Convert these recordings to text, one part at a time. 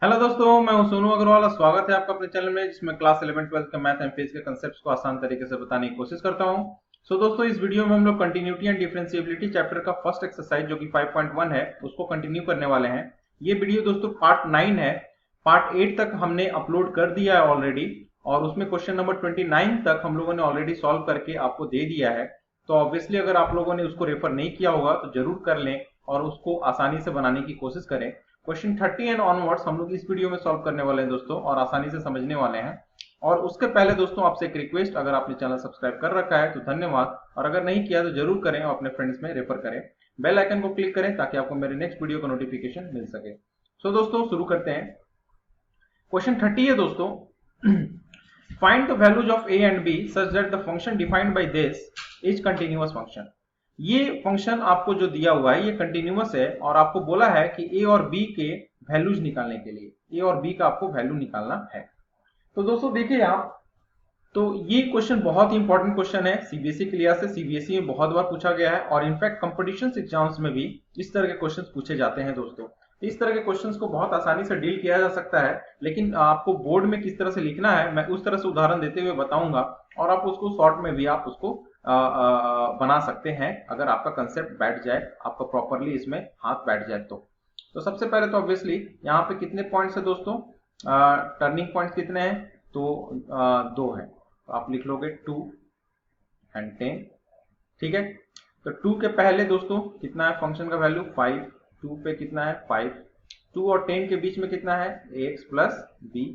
Hello दोस्तों, मैं हूं सोनू अग्रवाल और स्वागत है आपका अपने चैनल में जिसमें क्लास 11 12 के मैथ एंड फिजिक्स के कंसेप्ट्स को आसान तरीके से बताने की कोशिश करता हूं। दोस्तों, इस वीडियो में हम लोग कंटिन्यूटी एंड डिफरेंशिएबिलिटी चैप्टर का फर्स्ट एक्सरसाइज जो कि 5.1 है उसको कंटिन्यू करने वाले हैं। ये वीडियो दोस्तों पार्ट 9 है। पार्ट 8 तक हमने अपलोड कर दिया है ऑलरेडी और उसमें क्वेश्चन नंबर 29 तक हम लोगों ने ऑलरेडी सॉल्व करके आपको दे दिया है। तो ऑब्वियसली अगर आप लोगों ने उसको रेफर नहीं किया होगा तो जरूर कर लें और उसको आसानी से बनाने की कोशिश करें। क्वेश्चन 30 एंड ऑनवर्ड्स हम लोग इस वीडियो में सॉल्व करने वाले हैं दोस्तों और आसानी से समझने वाले हैं। और उसके पहले दोस्तों आपसे एक रिक्वेस्ट, अगर आपने चैनल सब्सक्राइब कर रखा है तो धन्यवाद, और अगर नहीं किया तो जरूर करें और अपने फ्रेंड्स में रेफर करें। बेल आइकन को क्लिक करें ताकि आपको मेरे नेक्स्ट वीडियो का नोटिफिकेशन मिल सके। दोस्तों शुरू करते हैं। क्वेश्चन 30 है दोस्तों। Find the values of a and b such that the function defined by this is continuous function. ये फंक्शन आपको जो दिया हुआ है ये कंटिन्यूअस है और आपको बोला है कि a और b के वैल्यूज निकालने के लिए a और b का आपको वैल्यू निकालना है। तो दोस्तों देखिए आप, तो ये क्वेश्चन बहुत ही इंपॉर्टेंट क्वेश्चन है। सीबीएसई के लिहाज से सीबीएसई में बहुत बार पूछा गया है और इनफैक्ट कंपटीशन एग्जाम्स में भी इस तरह के क्वेश्चंस पूछे जाते हैं दोस्तों। इस तरह के क्वेश्चंस को बहुत आसानी से डील किया जा सकता है, लेकिन आपको बोर्ड में किस तरह से लिखना है मैं उस तरह से उदाहरण देते हुए बताऊंगा और आप उसको शॉर्ट में भी आप उसको बना सकते हैं अगर आपका कंसेप्ट बैठ जाए, आपका प्रॉपरली इसमें हाथ बैठ जाए तो सबसे पहले तो ऑब्वियसली यहाँ पे कितने पॉइंट्स है दोस्तों, टर्निंग पॉइंट कितने हैं, तो दो है। तो आप लिख लोगे 2 एंड 10, ठीक है। तो 2 के पहले दोस्तों कितना है फंक्शन का वैल्यू 5, 2 पे कितना है 5, 2 और 10 के बीच में कितना है ax प्लस b,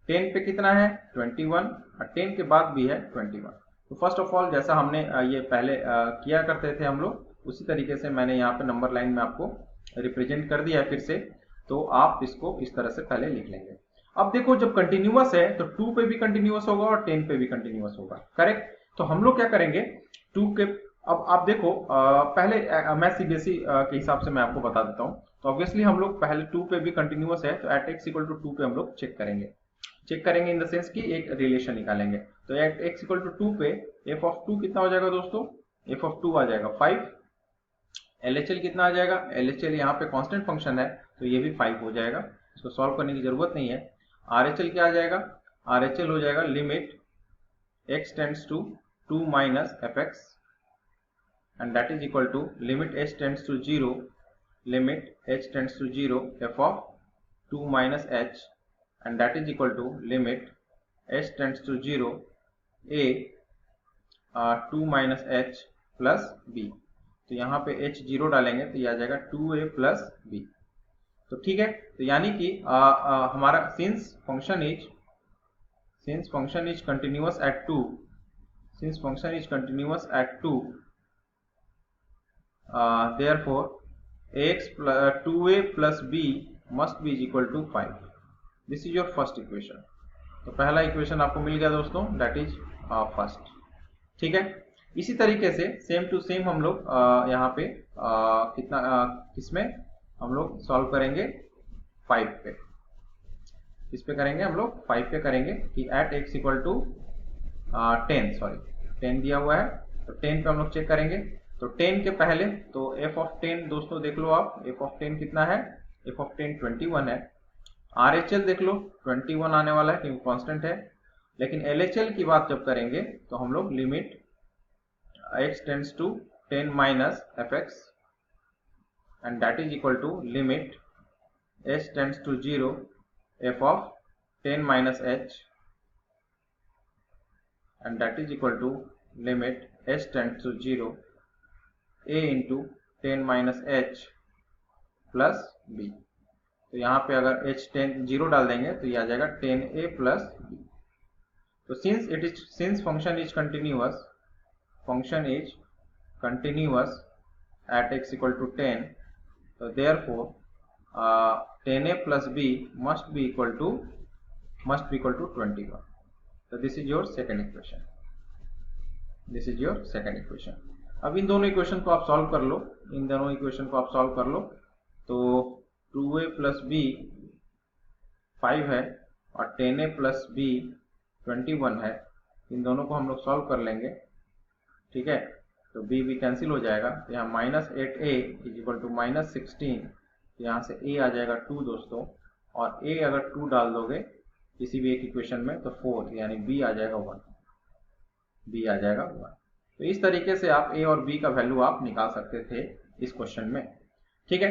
10 पे कितना है 21 और 10 के बाद भी है 21। तो फर्स्ट ऑफ ऑल जैसा हमने ये पहले किया करते थे हम लोग उसी तरीके से मैंने यहाँ पे नंबर लाइन में आपको रिप्रेजेंट कर दिया है फिर से। तो आप इसको इस तरह से पहले लिख लेंगे। अब देखो जब कंटिन्यूअस है तो 2 पे भी कंटिन्यूअस होगा और 10 पे भी कंटिन्यूअस होगा, करेक्ट। तो हम लोग क्या करेंगे 2 के, अब आप देखो पहले मैं सीबीएसई के हिसाब से मैं आपको बता देता हूँ। तो ऑब्वियसली हम लोग पहले 2 पे भी कंटिन्यूअस है तो एट एक्स इक्वल टू 2 पे हम लोग चेक करेंगे इन द सेंस कि एक रिलेशन निकालेंगे। तो एट एक्स इक्वल टू 2 पे एफ ऑफ 2 कितना हो जाएगा दोस्तों, एफ ऑफ 2 आ जाएगा 5। एलएचएल कितना आ जाएगा, एलएचएल यहाँ पे कांस्टेंट फंक्शन है तो ये भी 5 हो जाएगा, इसको सॉल्व करने की जरूरत नहीं है। आरएचएल क्या आ जाएगा, आरएचएल हो जाएगा limit x tends to 2 minus f x and that is equal to limit h tends to 0, limit h tends to 0 f of 2 minus h and that is equal to limit h tends to 0 a 2 minus h plus b। तो यहाँ पे h 0 डालेंगे तो ये आ जाएगा 2a plus b। तो ठीक है, तो यानी कि हमारा since function is continuous at 2, since function is continuous at 2, therefore ax plus 2a plus b must be is equal to 5। This is your first equation. तो पहला इक्वेशन आपको मिल गया दोस्तों, दैट इज फर्स्ट, ठीक है। इसी तरीके से सेम टू सेम हम लोग यहाँ पे कितना किसमें हम लोग सॉल्व करेंगे 5 पे। किस पे करेंगे हम लोग 5 पे करेंगे कि at x equal to 10, sorry 10 दिया हुआ है तो 10 पे हम लोग चेक करेंगे। तो 10 के पहले तो एफ ऑफ 10 दोस्तों देख लो आप, एफ ऑफ 10 कितना है, एफ ऑफ 10 21 है। आरएचएल देख लो 21 आने वाला है क्योंकि कांस्टेंट है। लेकिन एलएचएल की बात जब करेंगे तो हम लोग limit x tends to 10 minus f x and that is equal to limit h tends to 0 f of 10 minus h and that is equal to limit h tends to 0 a into 10 minus h plus b। तो यहाँ पे अगर h 10 0 डाल देंगे तो ये आ जाएगा 10a प्लस b। तो since function is continuous at x equal to 10, so therefore 10a plus b must be equal to 21। so this is your second equation, this is your second equation। अब इन दोनों equation को आप solve कर लो, इन दोनों equation को आप solve कर लो। तो 2a प्लस बी 5 है और 10a प्लस बी 21 है, इन दोनों को हम लोग सॉल्व कर लेंगे, ठीक है। तो b भी कैंसिल हो जाएगा तो यहाँ minus 8a is equal to minus 16, यहाँ से a आ जाएगा 2 दोस्तों और a अगर 2 डाल दोगे किसी भी एक इक्वेशन में तो 4, यानी b आ जाएगा 1, b आ जाएगा 1। तो इस तरीके से आप a और b का वैल्यू आप निकाल सकते थे इस क्वेश्चन में। ठीक है,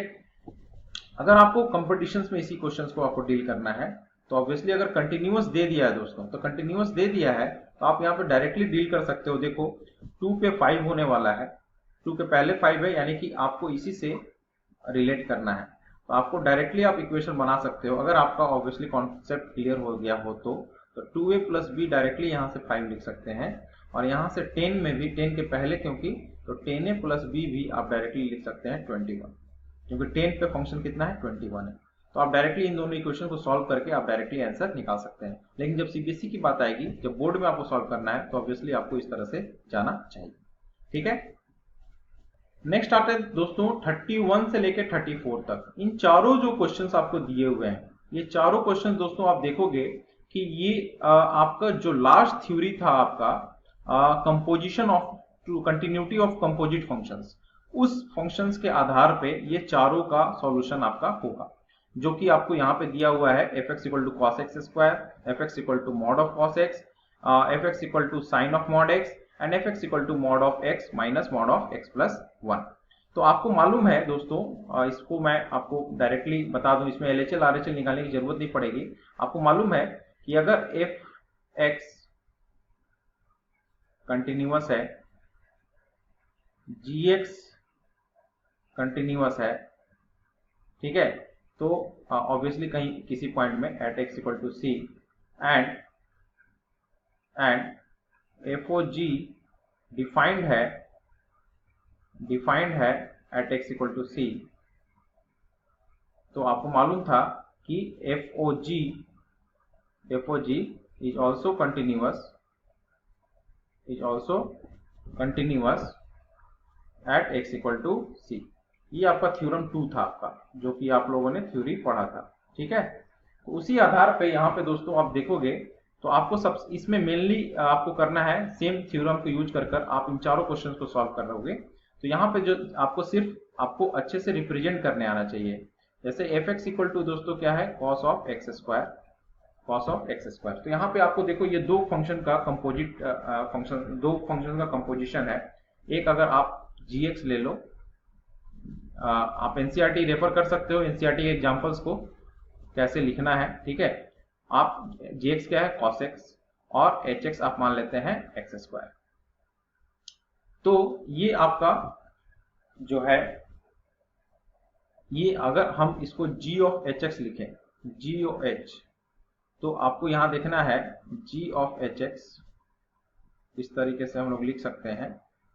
अगर आपको कंपटीशंस में इसी क्वेश्चंस को आपको डील करना है तो ऑब्वियसली अगर कंटिन्यूअस दे दिया है दोस्तों, तो कंटिन्यूअस दे दिया है तो आप यहाँ पे डायरेक्टली डील कर सकते हो। देखो 2 पे 5 होने वाला है, 2 के पहले 5 है, यानी कि आपको इसी से रिलेट करना है, तो आपको डायरेक्टली आप इक्वेशन बना सकते हो। अगर आपका ऑब्वियसली कॉन्सेप्ट क्लियर हो गया हो तो 2a प्लस बी डायरेक्टली यहाँ से 5 लिख सकते हैं, और यहाँ से 10 में भी 10 के पहले क्योंकि, तो 10a प्लस बी भी आप डायरेक्टली लिख सकते हैं 21, क्योंकि 10 पे फंक्शन कितना है 21 है। तो आप डायरेक्टली इन दोनों इक्वेशन को सॉल्व करके आप डायरेक्टली आंसर निकाल सकते हैं। लेकिन जब सीबीएसई की बात आएगी, जब बोर्ड में आपको सॉल्व करना है, तो ऑब्वियसली आपको इस तरह से जाना चाहिए। ठीक है, नेक्स्ट आते हैं दोस्तों 31 से लेकर 34 तक। इन चारों जो क्वेश्चंस आपको दिए हुए हैं, ये चारों क्वेश्चंस दोस्तों आप देखोगे कि ये आपका जो लास्ट थ्योरी था आपका composition of continuity of composite functions, उस फंक्शंस के आधार पे ये चारों का सॉल्यूशन आपका होगा, जो कि आपको यहाँ पे दिया हुआ है fx equal to cos x square, fx equal to mod of cos x, fx equal to sine of mod x and fx equal to mod of x minus mod of x plus 1। तो आपको मालूम है दोस्तों, इसको मैं आपको directly बता दूं, इसमें LHL RHL निकालने की जरूरत नहीं पड़ेगी। आपको मालूम है कि अगर fx कंटिन्यूअस है, gx कंटिन्यूअस है, ठीक है, तो ऑब्वियसली कहीं किसी पॉइंट में at x equal to c and FOG defined है at x equal to c। तो आपको मालूम था कि FOG is also continuous at x equal to c। ये आपका थ्योरम 2 था आपका, जो कि आप लोगों ने थ्योरी पढ़ा था। ठीक है, तो उसी आधार पे यहाँ पे दोस्तों आप देखोगे तो आपको सब इसमें मेनली आपको करना है सेम थ्योरम को यूज कर आप इन चारों क्वेश्चंस को सॉल्व कर रहोगे। तो यहाँ पे जो आपको सिर्फ आपको अच्छे से रिप्रेजेंट करने आना चाहिए। जैसे fx इक्वल टू दोस्तों क्या है, cos ऑफ एक्स स्क्वायर। तो यहाँ पे आपको देखो ये दो फंक्शन का कंपोजिट दो फंक्शन का कंपोजिशन है। एक अगर आप gx ले लो, आप एनसीईआरटी रेफर कर सकते हो, एनसीईआरटी एग्जांपल्स को कैसे लिखना है। ठीक है, आप gx क्या है cos x और hx आप मान लेते हैं एक्स स्क्वायर। तो ये आपका जो है, ये अगर हम इसको g ऑफ hx लिखें, g ऑफ h, तो आपको यहां देखना है g ऑफ hx, इस तरीके से हम लोग लिख सकते हैं।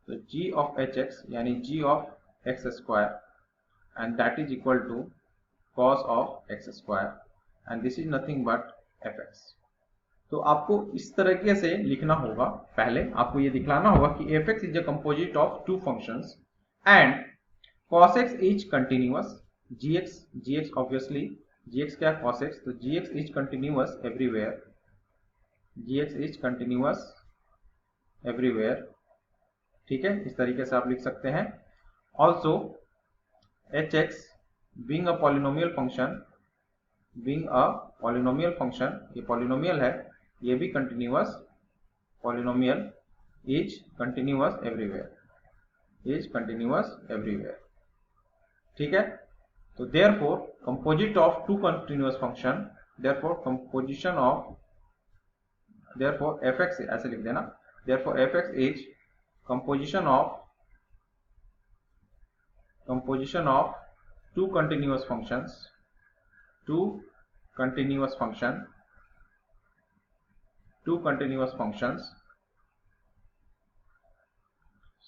तो g ऑफ hx यानी g of x square and that is equal to cos of x square and this is nothing but fx। तो आपको इस तरीके से लिखना होगा। पहले आपको ये दिखलाना होगा कि fx is a composite of two functions and cos x is continuous, gx obviously gx क्या है cos x, तो gx इज कंटिन्यूअस एवरीवेयर, ठीक है, इस तरीके से आप लिख सकते हैं। Also hx being a polynomial function, ये पॉलिनोमियल है, ये भी continuous, polynomial is continuous everywhere, ठीक है। तो therefore composite of two continuous function, therefore fx, ऐसे लिख देना, therefore fx is composition of two continuous functions,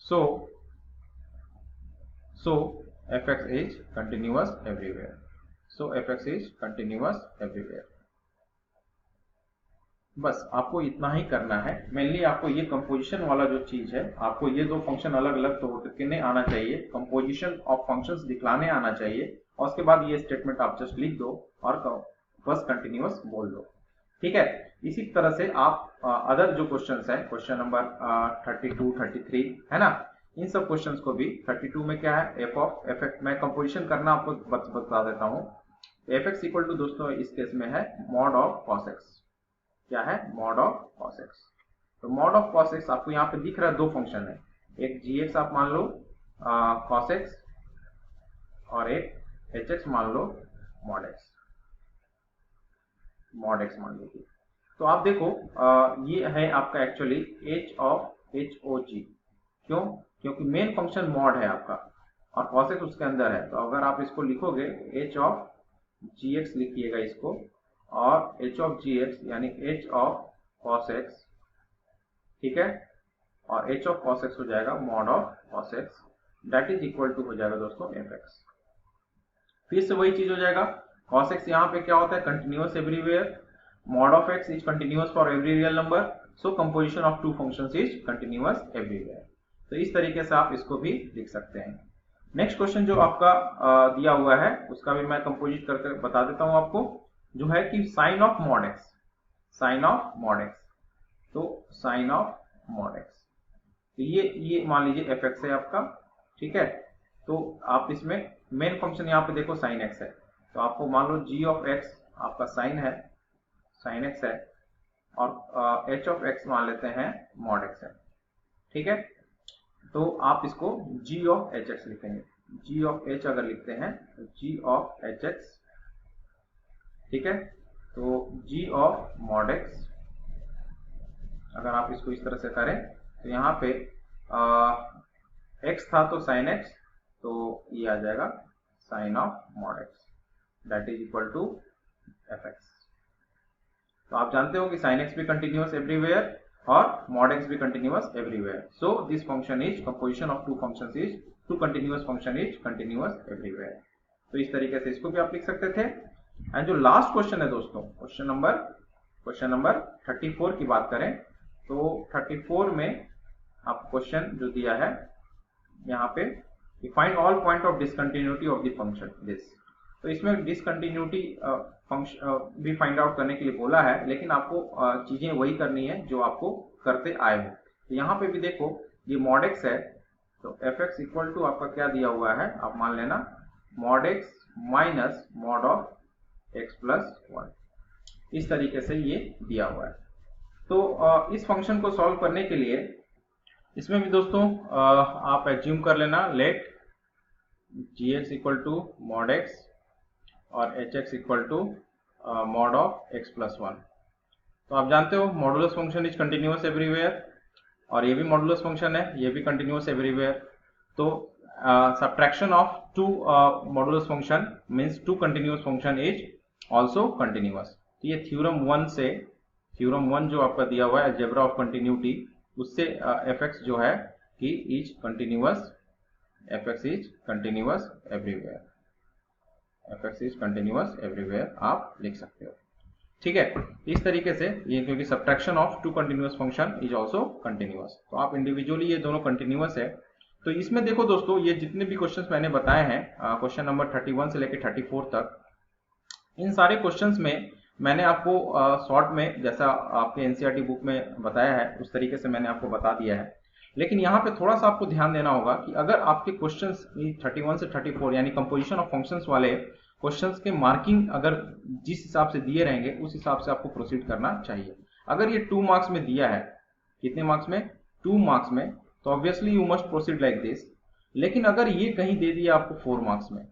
so fx is continuous everywhere, बस आपको इतना ही करना है। मेनली आपको ये कंपोजिशन वाला जो चीज है, आपको ये दो फंक्शन अलग अलग तौर करके आना चाहिए, कंपोजिशन ऑफ फंक्शंस दिखलाने आना चाहिए, और उसके बाद ये स्टेटमेंट आप जस्ट लिख दो और बस कंटिन्यूअस बोल दो। ठीक है, इसी तरह से आप अदर जो क्वेश्चंस है, क्वेश्चन नंबर 32, 33 है ना, इन सब क्वेश्चंस को भी 32 में क्या है, मैं कंपोजिशन करना आपको बता देता हूँ। एफ एक्स इक्वल टू दोस्तों इस केस में है मॉड ऑफ कॉस एक्स। क्या है? Mod of cos x. तो मॉड ऑफ कॉस एक्स आपको यहाँ पे दिख रहा है, दो फंक्शन है, एक जी एक्स आप मान लो कॉस एक्स और एक एच एक्स मान लो मॉड एक्स मान लीजिए। तो आप देखो ये है आपका actually H of H O G. क्यों? क्योंकि मेन फंक्शन मॉड है आपका और कॉस एक्स उसके अंदर है। तो अगर आप इसको लिखोगे एच ऑफ जी एक्स लिखिएगा इसको, और एच ऑफ जी एक्स यानी एच ऑफ कॉस एक्स, ठीक है, और एच ऑफ कॉस एक्स हो जाएगा mod of cos x, that is equal to हो जाएगा दोस्तों एफ एक्स। फिर से वही चीज हो जाएगा, कॉस एक्स यहाँ पे क्या होता है? Continuous everywhere. Mod of x is continuous for every real number, so composition of two functions is continuous everywhere. तो इस तरीके से आप इसको भी लिख सकते हैं। नेक्स्ट क्वेश्चन जो आपका दिया हुआ है उसका भी मैं कंपोजिट करके बता देता हूं आपको, जो है कि sine of mod x. Sine of mod x, तो साइन ऑफ मॉड एक्स, तो ये मान लीजिए एफ एक्स है आपका, ठीक है। तो आप इसमें मेन फंक्शन यहाँ पे देखो साइन एक्स है, तो आपको मान लो जी ऑफ एक्स आपका साइन है, साइन एक्स है, और एच ऑफ एक्स मान लेते हैं मॉड एक्स है, ठीक है। तो आप इसको जी ऑफ एच एक्स लिखेंगे। जी ऑफ एच अगर लिखते हैं तो जी ऑफ एच एक्स, ठीक है। तो जी ऑफ मॉड एक्स अगर आप इसको इस तरह से करें तो यहाँ पे एक्स था तो साइन एक्स, तो ये आ जाएगा sine of mod x, that is equal to f x. तो आप जानते हो कि साइन एक्स भी कंटिन्यूअस एवरीवेयर और मॉड एक्स भी continuous everywhere, so this function is composition of two functions is two continuous function is continuous everywhere. तो इस तरीके से इसको भी आप लिख सकते थे। एंड जो लास्ट क्वेश्चन है दोस्तों, क्वेश्चन नंबर 34 की बात करें तो 34 में आप क्वेश्चन जो दिया है यहाँ पे, find all point of discontinuity of the function this. तो इसमें डिसकंटिन्यूटी फंक्शन भी फाइंड आउट करने के लिए बोला है, लेकिन आपको चीजें वही करनी है जो आपको करते आए हो। तो यहाँ पे भी देखो ये मॉड एक्स है, तो एफ एक्स इक्वल टू आपका क्या दिया हुआ है, आप मान लेना mod x minus mod of X plus 1, इस तरीके से ये दिया हुआ है। तो इस फंक्शन को सॉल्व करने के लिए इसमें भी दोस्तों आप एज्यूम कर लेना let G X equal to mod X और H X equal to mod of X plus 1। तो आप जानते हो modulus function is continuous everywhere, और ये भी मॉडुलस फंक्शन है, ये भी कंटिन्यूअस एवरीवेयर। तो subtraction of two modulus function means two continuous function is also continuous. तो ये थ्योरम 1 से, थ्योरम 1 जो आपका दिया हुआ है अलजेब्रा ऑफ कंटिन्यूटी, उससे एफ एक्स जो है कि is continuous, F x is continuous everywhere, F x is continuous everywhere आप लिख सकते हो, ठीक है। इस तरीके से ये, क्योंकि subtraction of two continuous function is also continuous, तो आप इंडिविजुअली ये दोनों कंटिन्यूअस है। तो इसमें देखो दोस्तों ये जितने भी क्वेश्चंस मैंने बताए हैं क्वेश्चन नंबर 31 से लेकर 34 तक, इन सारे क्वेश्चंस में मैंने आपको शॉर्ट में जैसा आपके एनसीईआरटी बुक में बताया है उस तरीके से मैंने आपको बता दिया है। लेकिन यहाँ पे थोड़ा सा आपको ध्यान देना होगा कि अगर आपके क्वेश्चंस 31 से 34 यानी कंपोजिशन ऑफ फंक्शंस वाले क्वेश्चंस के मार्किंग अगर जिस हिसाब से दिए रहेंगे उस हिसाब से आपको प्रोसीड करना चाहिए। अगर ये 2 मार्क्स में दिया है, कितने मार्क्स में? 2 मार्क्स में, तो obviously you must proceed like this. लेकिन अगर ये कहीं दे दिया आपको 4 मार्क्स में,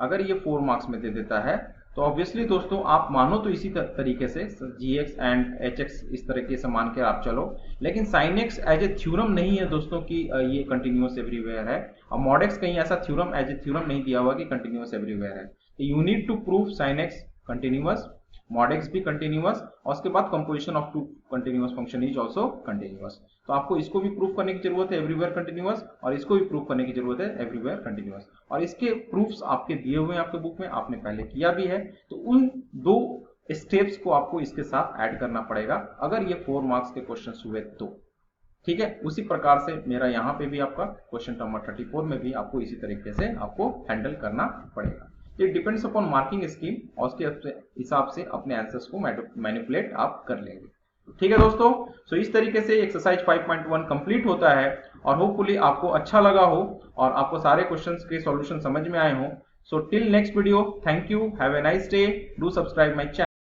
अगर ये 4 मार्क्स में दे देता है तो ऑब्वियसली दोस्तों आप मानो तो इसी तरीके से g x and h x इस तरीके से मान के आप चलो, लेकिन sine x as a theorem नहीं है दोस्तों कि ये कंटिन्यूअस एवरीवेयर है, और मॉड एक्स कहीं ऐसा थ्योरम एज ए थ्योरम नहीं दिया हुआ कि कंटिन्यूअस एवरीवेयर है। तो you need to prove sine x continuous, mod x भी कंटिन्यूअस, और उसके बाद composition of two continuous function is also continuous. तो आपको इसको भी प्रूव करने की जरूरत है एवरीवेयर कंटिन्यूअस, और इसको भी प्रूव करने की जरूरत है एवरीवेयर कंटिन्यूअस, और इसके प्रूफ्स आपके दिए हुए हैं आपके बुक में, आपने पहले किया भी है। तो उन 2 स्टेप्स को आपको इसके साथ ऐड करना पड़ेगा अगर ये 4 मार्क्स के क्वेश्चन हुए तो, ठीक है। उसी प्रकार से मेरा यहाँ पे भी आपका क्वेश्चन नंबर 34 में भी आपको इसी तरीके से आपको हैंडल करना पड़ेगा। It depends upon marking scheme, और उसके हिसाब से अपने आंसर्स को मैनिपुलेट आप कर लेंगे, ठीक है दोस्तों। सो इस तरीके से एक्सरसाइज 5.1 कंप्लीट होता है, और होपफुली आपको अच्छा लगा हो और आपको सारे क्वेश्चंस के सॉल्यूशन समझ में आए हो। So till next video, thank you, have a nice day, do subscribe my channel.